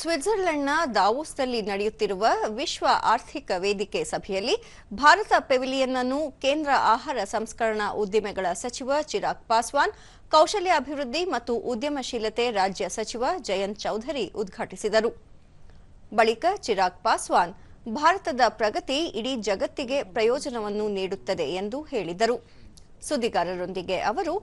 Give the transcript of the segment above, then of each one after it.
ಸ್ವಿಟ್ಜರ್ಲೆಂಡ್ನ ದಾವೋಸ್ನಲ್ಲಿ ನಡೆಯುತ್ತಿರುವ ವಿಶ್ವ ಆರ್ಥಿಕ ವೇದಿಕೆ ಸಭೆಯಲ್ಲಿ ಭಾರತ ಪೆವಿಲಿಯನ್ ಅನ್ನು ಕೇಂದ್ರ ಆಹಾರ ಸಂಸ್ಕರಣಾ ಉದ್ದಿಮೆಗಳ ಸಚಿವ ಚಿರಾಗ್ ಪಾಸ್ವಾನ್, ಕೌಶಲ್ಯ ಅಭಿವೃದ್ಧಿ ಮತ್ತು ಉದ್ಯಮಶೀಲತೆ ರಾಜ್ಯ ಸಚಿವ ಜಯಂತ್ ಚೌಧರಿ ಉದ್ಘಾಟಿಸಿದರು. ಬಳಿಕ ಚಿರಾಗ್ ಪಾಸ್ವಾನ್, ಭಾರತದ ಪ್ರಗತಿ ಇಡೀ ಜಗತ್ತಿಗೆ ಪ್ರಯೋಜನವನ್ನು ನೀಡುತ್ತದೆ ಎಂದು ಹೇಳಿದರು. ಸುದ್ದಿಗಾರರೊಂದಿಗೆ ಅವರು,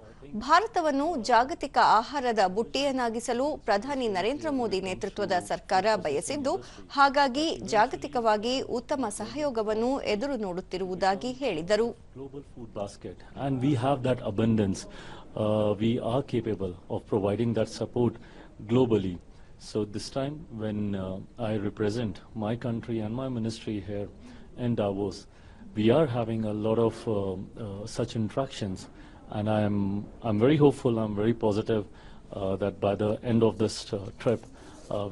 ಭಾರತವನ್ನು ಜಾಗತಿಕ ಆಹಾರದ ಬುಟ್ಟಿಯನ್ನಾಗಿಸಲು ಪ್ರಧಾನಿ ನರೇಂದ್ರ ಮೋದಿ ನೇತೃತ್ವದ ಸರ್ಕಾರ ಬಯಸಿದ್ದು, ಹಾಗಾಗಿ ಜಾಗತಿಕವಾಗಿ ಉತ್ತಮ ಸಹಯೋಗವನ್ನು ಎದುರು ನೋಡುತ್ತಿರುವುದಾಗಿ ಹೇಳಿದರು. Global food basket, and we have that abundance. We are capable of providing that support globally. So this time when I represent my country and my ministry here in Davos, we are having a lot of such interactions, and I'm very hopeful, I'm very positive that by the end of this trip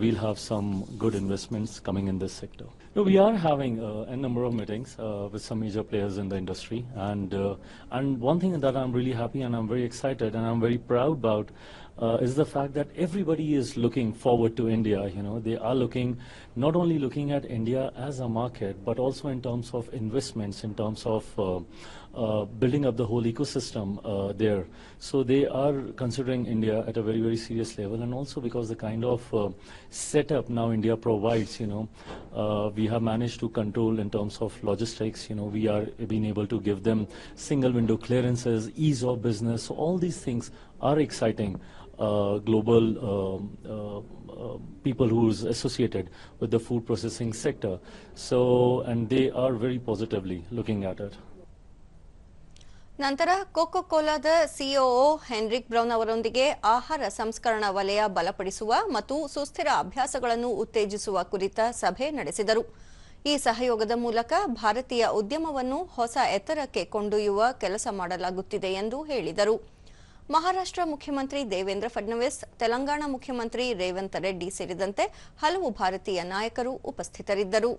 we'll have some good investments coming in this sector. No, we are having a number of meetings with some major players in the industry, and one thing that I'm really happy and I'm very excited and I'm very proud about is the fact that everybody is looking forward to India. You know, they are not only looking at India as a market, but also in terms of investments, in terms of building up the whole ecosystem there. So they are considering India at a very, very serious level, and also because the kind of setup now India provides, we have managed to control in terms of logistics. We are being able to give them single window clearances, ease of business. So all these things are exciting global people who is associated with the food processing sector. So, and they are very positively looking at it. ನಂತರ cocoa ಕೋಲಾದ CEO Heinrich brown ಅವರೊಂದಿಗೆ ಆಹಾರ ಸಂಸ್ಕರಣಾ ವಲಯ ಬಲಪಡಿಸುವ ಮತ್ತು ಸುಸ್ಥಿರ ಅಭ್ಯಾಸಗಳನ್ನು ಉತ್ತೇಜಿಸುವ ಕುರಿತ ಸಭೆ ನಡೆಸಿದರು. ಈ ಸಹಯೋಗದ ಮೂಲಕ ಭಾರತೀಯ ಉದ್ಯಮವನ್ನು ಹೊಸ ಎತ್ತರಕ್ಕೆ ಕೊಂಡೊಯ್ಯುವ ಕೆಲಸ ಮಾಡಲಾಗುತ್ತಿದೆ ಎಂದು ಹೇಳಿದರು. ಮಹಾರಾಷ್ಟ್ರ ಮುಖ್ಯಮಂತ್ರಿ ದೇವೇಂದ್ರ ಫಡ್ನವೀಸ್, ತೆಲಂಗಾಣ ಮುಖ್ಯಮಂತ್ರಿ ರೇವಂತ್ ರೆಡ್ಡಿ ಸೇರಿದಂತೆ ಹಲವು ಭಾರತೀಯ ನಾಯಕರು ಉಪಸ್ಥಿತರಿದ್ದರು.